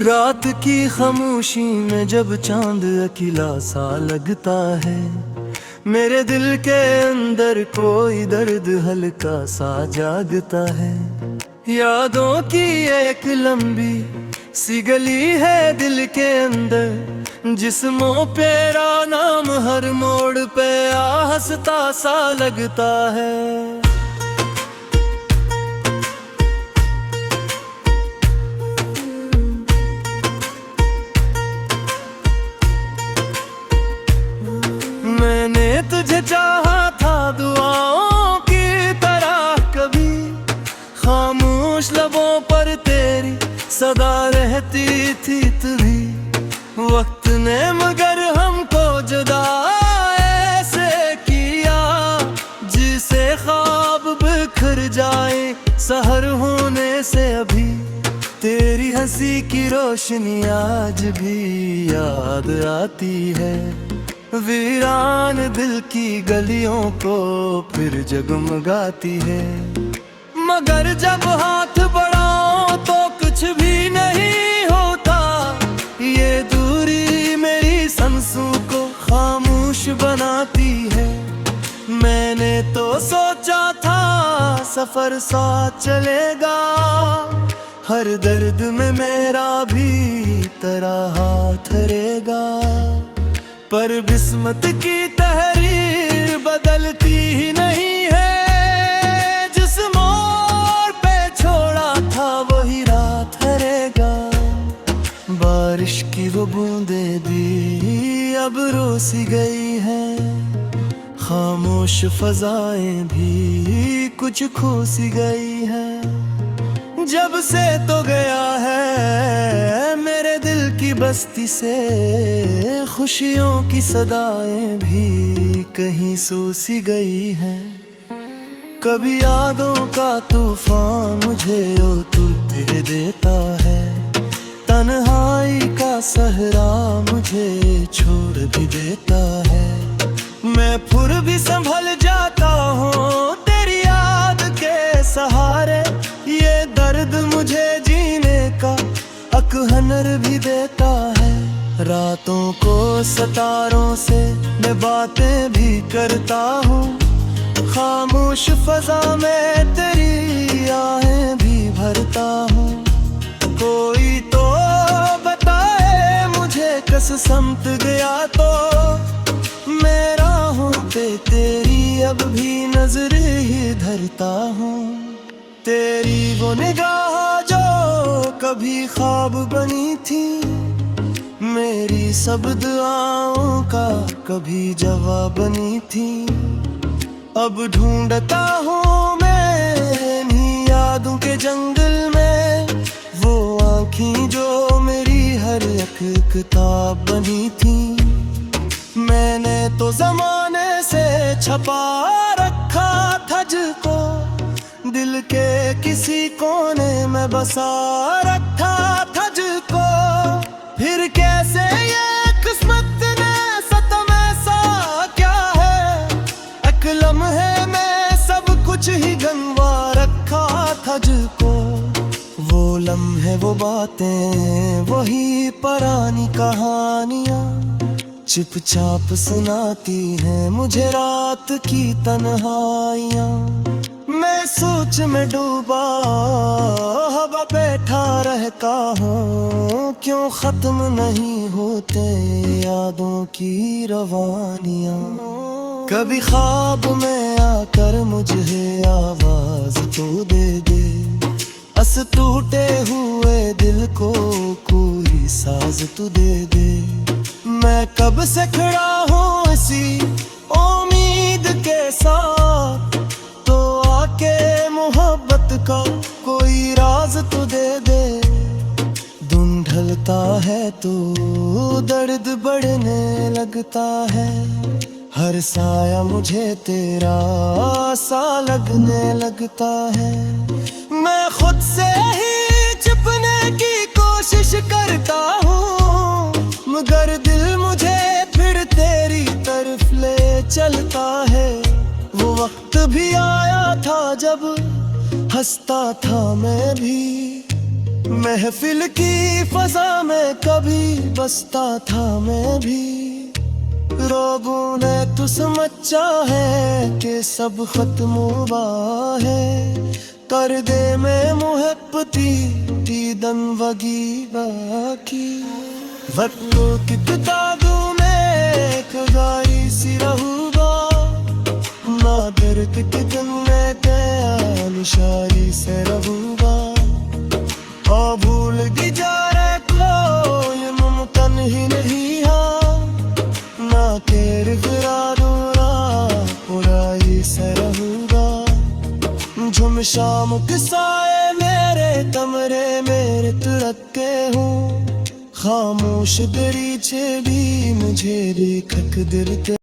रात की खामोशी में जब चांद अकेला सा लगता है, मेरे दिल के अंदर कोई दर्द हल्का सा जागता है। यादों की एक लंबी सी गली है दिल के अंदर, जिस्मों पे तेरा नाम हर मोड़ पे हंसता सा लगता है। मैंने तुझे चाहा था दुआओं की तरह, कभी खामोश लबों पर तेरी सदा रहती थी तू भी। वक्त ने मगर हमको जुदा ऐसे किया, जिसे ख्वाब बिखर जाए सहर होने से अभी। तेरी हंसी की रोशनी आज भी याद आती है, वीरान दिल की गलियों को फिर जगमगाती है। मगर जब हाथ बढ़ाओ तो कुछ भी नहीं होता, ये दूरी मेरी सांसों को खामोश बनाती है। मैंने तो सोचा था सफर साथ चलेगा, हर दर्द में मेरा भी तेरा हाथ रहेगा। पर किस्मत की तहरीर बदलती ही नहीं है, जिस मोड़ पे छोड़ा था वही रात रहेगा। बारिश की वो बूंदें भी अब रोसी गई है, खामोश फजाएं भी कुछ खो सी गई है। जब से तो गया है मेरे दिल की बस्ती से, खुशियों की सदाएं भी कहीं सो सी गई हैं। कभी यादों का तूफान मुझे ओ तू दे देता है, तन्हाई का सहरा मुझे छोड़ भी देता है। मैं फिर भी संभल जाता हूँ तेरी याद के सहारे, ये दर्द मुझे जीने का हक हुनर भी देता है। रातों को सितारों से मैं बातें भी करता हूँ, खामोश फजा में तेरी आहें भी भरता हूँ। कोई तो बताए मुझे कस समत गया तो, मेरा हूँ पे तेरी अब भी नजर ही धरता हूँ। तेरी वो निगाह जो कभी ख्वाब बनी थी, मेरी सब दुआओं का कभी जवाब बनी थी। अब ढूंढता हूँ मैं इन्हीं यादों के जंगल में, वो आँखें जो मेरी हर एक किताब बनी थी। मैंने तो जमाने से छपा रखा था जिसको, दिल के किसी कोने में बसा रखा था जिसको। फिर कैसे ये किस्मत ने सतम ऐसा क्या है, एक लम्हे में सब कुछ ही गंवा रखा था जिसको। वो लम्हे वो बातें वही पुरानी कहानियाँ, चुपचाप सुनाती हैं मुझे रात की तन्हाइयाँ। मैं सोच में डूबा हवा बैठा रहता हूँ, क्यों खत्म नहीं होते यादों की रवानियाँ। कभी ख्वाब में आकर मुझे आवाज तो दे दे, अस टूटे हुए दिल को कोई साज तो दे दे। मैं कब से खड़ा हूँ इसी उम्मीद के साथ, तो आके मोहब्बत का कोई राज तो दे दे। दिन ढलता है तो दर्द बढ़ने लगता है, हर साया मुझे तेरा सा लगने लगता है। मैं खुद से ही छिपने की कोशिश करता हूँ, मगर दिल मुझे फिर तेरी तरफ ले चलता है। वो वक्त भी आया था जब हंसता था मैं भी, महफिल की फजा में कभी बसता था मैं भी, रोगों ने तो समझा है कि सब खत्म हुआ है। कर दे मैं मुहब्बती दीदन वगी बाकी, वक्तों की किताबों में एक गारी सी रहूँगा, ना दर्द के दिन में क्या निशारी से रहूँगा। हाँ भूल की जा रहे को ये मुमकिन ही नहीं है, ना केर फिरारूरा पुराई से रहूँगा। झुम शाम के साए मेरे कमरे मेरे तरक्के हूँ, खामोश दरीचे भी मुझे देखक दिल के